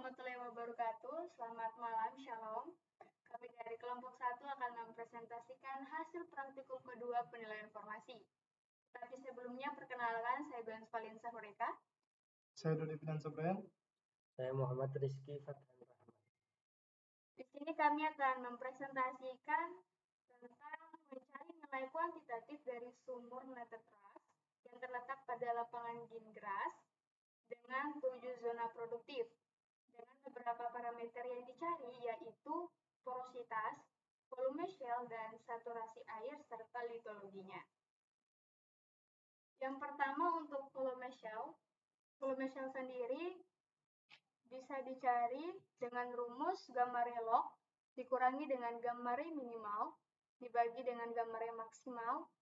warahmatullahi wabarakatuh. Selamat malam, shalom. Kami dari kelompok 1 akan mempresentasikan hasil praktikum kedua penilaian formasi. Tapi sebelumnya perkenalkan, saya Gwen Valinsa Horeka. Saya Dodi Finansa Brian. Saya Muhammad Rizky Fathan Rahman. Di sini kami akan mempresentasikan tentang mencari nilai kuantitatif dari sumur Nethertrust yang terletak pada lapangan Gingras dengan 7 zona produktif dengan beberapa parameter yang dicari, yaitu porositas, volume shell, dan saturasi air serta litologinya. Yang pertama untuk volume shell. Volume shell sendiri bisa dicari dengan rumus gamma Ray log dikurangi dengan gamma Ray minimal dibagi dengan gamma Ray maksimal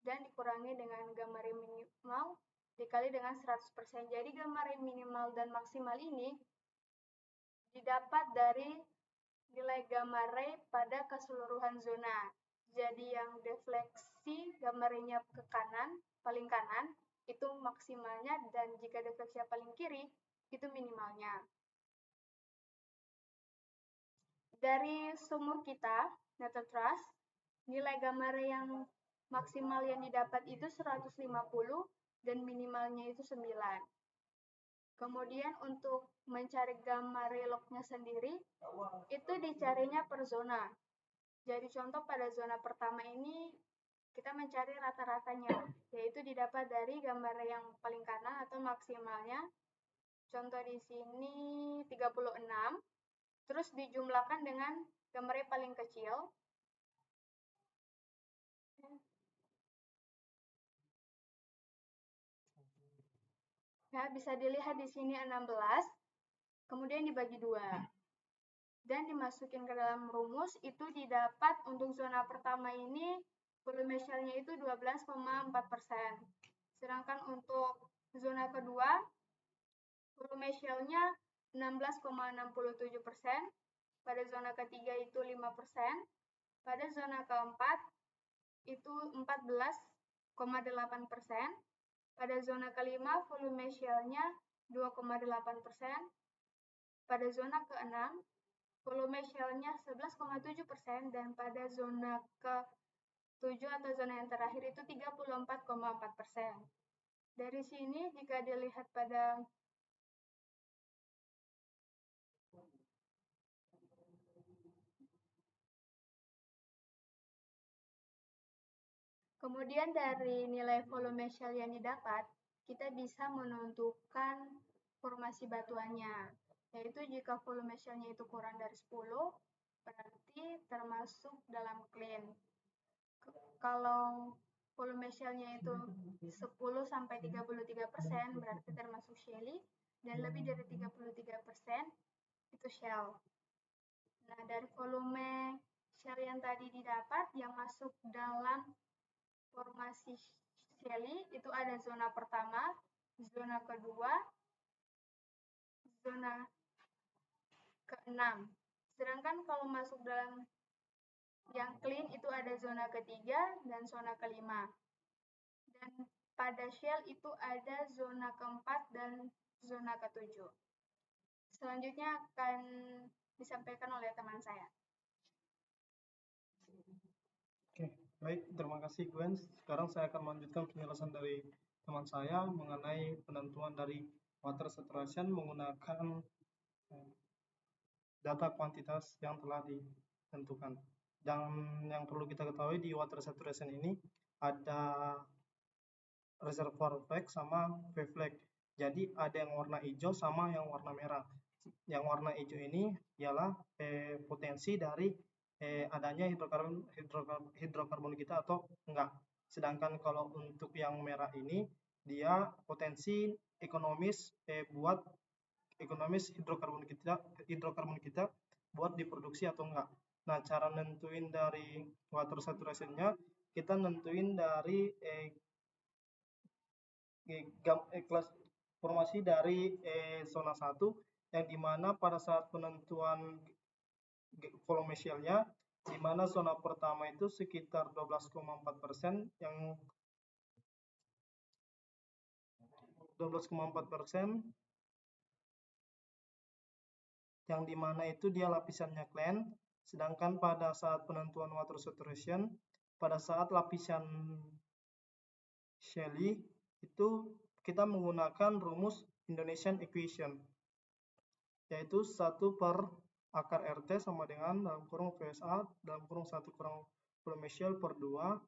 dan dikurangi dengan gamma Ray minimal dikali dengan 100%. Jadi gamma Ray minimal dan maksimal ini didapat dari nilai gamma ray pada keseluruhan zona. Jadi yang defleksi gamma ray-nya ke kanan, paling kanan, itu maksimalnya, dan jika defleksinya paling kiri, itu minimalnya. Dari sumur kita, Nethertrust, nilai gamma ray yang maksimal yang didapat itu 150 dan minimalnya itu 9. Kemudian untuk mencari gamma ray log-nya sendiri, itu dicarinya per zona. Jadi contoh pada zona pertama ini, kita mencari rata-ratanya, yaitu didapat dari gamma ray yang paling kanan atau maksimalnya. Contoh di sini 36, terus dijumlahkan dengan gamma ray paling kecil. Nah, bisa dilihat di sini 16, kemudian dibagi 2. Dan dimasukin ke dalam rumus, itu didapat untuk zona pertama ini volume shell-nya itu 12,4%. Sedangkan untuk zona kedua, volume shell-nya 16,67%. Pada zona ketiga itu 5%. Pada zona keempat itu 14,8%. Pada zona kelima, volume shell-nya 2,8%. Pada zona keenam, volume shell-nya 11,7%, dan pada zona ke-7 atau zona yang terakhir itu 34,4%. Dari sini jika dilihat pada kemudian dari nilai volume shell yang didapat, kita bisa menentukan formasi batuannya, yaitu jika volume shell-nya itu kurang dari 10, berarti termasuk dalam clean. Kalau volume shell-nya itu 10-33%, berarti termasuk shelly, dan lebih dari 33% itu shell. Nah, dari volume shell yang tadi didapat, yang masuk dalam formasi shelly itu ada zona pertama, zona kedua, zona ke-6. Sedangkan kalau masuk dalam yang clean itu ada zona ketiga dan zona kelima. Dan pada shell itu ada zona keempat dan zona ke-7. Selanjutnya akan disampaikan oleh teman saya. Oke, baik, terima kasih Gwen. Sekarang saya akan melanjutkan penjelasan dari teman saya mengenai penentuan dari water saturation menggunakan data kuantitas yang telah ditentukan. Dan yang perlu kita ketahui di water saturation ini ada reservoir flag sama wave flag. Jadi ada yang warna hijau sama yang warna merah. Yang warna hijau ini ialah potensi dari adanya hidrokarbon kita atau enggak. Sedangkan kalau untuk yang merah ini dia potensi ekonomis buat ekonomis hidrokarbon kita buat diproduksi atau enggak. Nah, cara nentuin dari water saturation-nya, kita nentuin dari kelas formasi dari zona 1 yang dimana pada saat penentuan volume shell-nya, di mana zona pertama itu sekitar 12,4%, yang 12,4%, yang dimana itu dia lapisannya clean, sedangkan pada saat penentuan water saturation, pada saat lapisan shelly itu kita menggunakan rumus Indonesian equation, yaitu 1 per akar RT sama dengan dalam kurung VSA dalam kurung 1 kurang volume shell per 2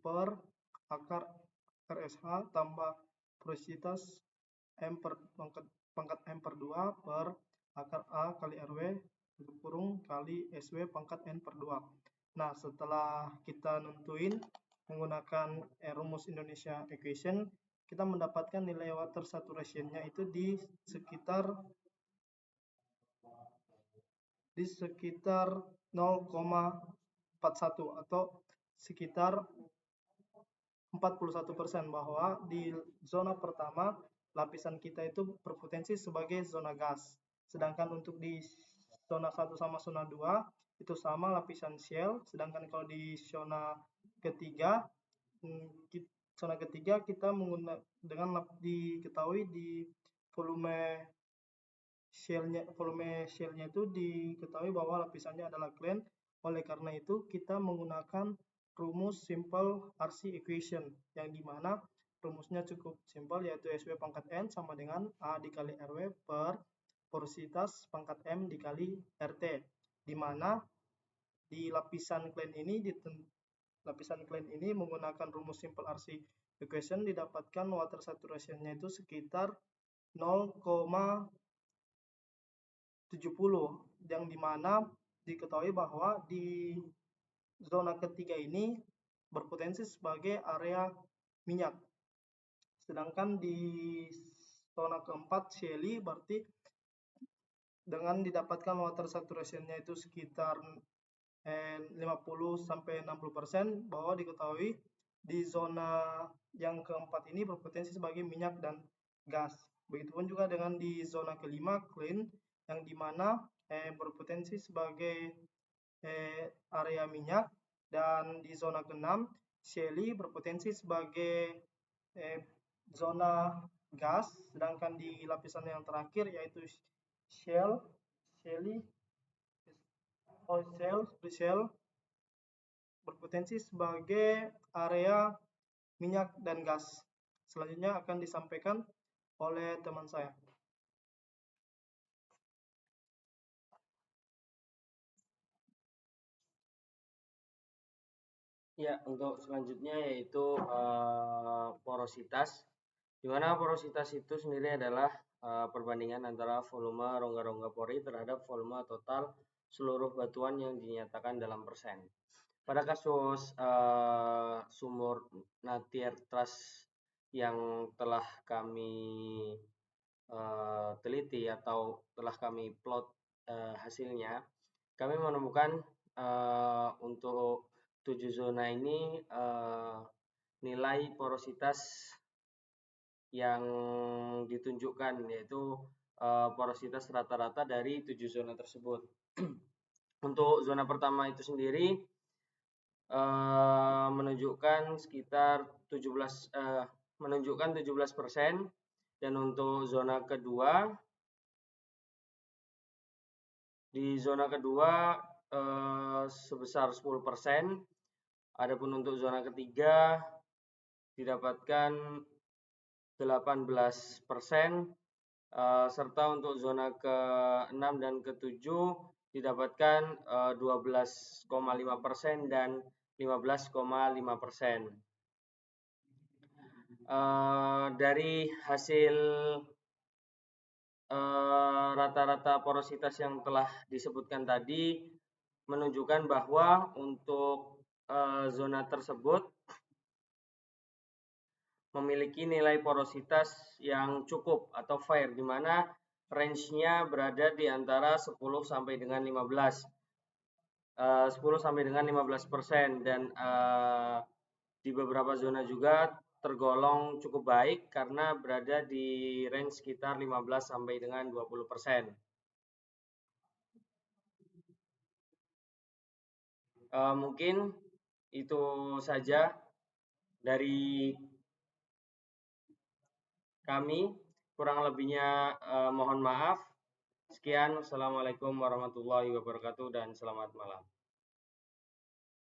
per akar RSH tambah porositas M per pangkat M per 2 per akar A kali RW kurung kali SW pangkat N per 2. Nah, setelah kita nentuin menggunakan rumus Indonesia equation, kita mendapatkan nilai water saturation-nya itu di sekitar 0,41 atau sekitar 41%, bahwa di zona pertama lapisan kita itu berpotensi sebagai zona gas, sedangkan untuk di zona 1 sama zona 2 itu sama lapisan shell, sedangkan kalau di zona ketiga kita menggunakan dengan diketahui di volume shellnya itu diketahui bahwa lapisannya adalah clean. Oleh karena itu kita menggunakan rumus simple RC equation, yang dimana rumusnya cukup simpel, yaitu SW pangkat N sama dengan A dikali RW per porositas pangkat M dikali RT, dimana di lapisan clean ini menggunakan rumus simple RC equation didapatkan water saturation-nya itu sekitar 0,70, yang dimana diketahui bahwa di zona ketiga ini berpotensi sebagai area minyak, sedangkan di zona keempat shelly berarti dengan didapatkan water saturation-nya itu sekitar 50-60%, bahwa diketahui di zona yang keempat ini berpotensi sebagai minyak dan gas. Begitupun juga dengan di zona kelima clean, yang dimana berpotensi sebagai area minyak, dan di zona keenam shelly berpotensi sebagai zona gas, sedangkan di lapisan yang terakhir yaitu shell berpotensi sebagai area minyak dan gas. Selanjutnya akan disampaikan oleh teman saya. Ya, untuk selanjutnya yaitu porositas, di mana porositas itu sendiri adalah perbandingan antara volume rongga-rongga pori terhadap volume total seluruh batuan yang dinyatakan dalam persen. Pada kasus sumur Napier Trust yang telah kami teliti atau telah kami plot hasilnya, kami menemukan untuk 7 zona ini nilai porositas yang ditunjukkan, yaitu porositas rata-rata dari 7 zona tersebut. Untuk zona pertama itu sendiri menunjukkan sekitar 17%, dan untuk zona kedua, di zona kedua sebesar 10%. Adapun untuk zona ketiga didapatkan 18%, serta untuk zona ke-6 dan ke-7 didapatkan 12,5% dan 15,5%. Dari hasil rata-rata porositas yang telah disebutkan tadi menunjukkan bahwa untuk zona tersebut memiliki nilai porositas yang cukup atau fair, di mana range-nya berada di antara 10 sampai dengan 15%, dan di beberapa zona juga tergolong cukup baik karena berada di range sekitar 15 sampai dengan 20%. Mungkin itu saja dari kami, kurang lebihnya mohon maaf. Sekian, Assalamualaikum warahmatullahi wabarakatuh dan selamat malam.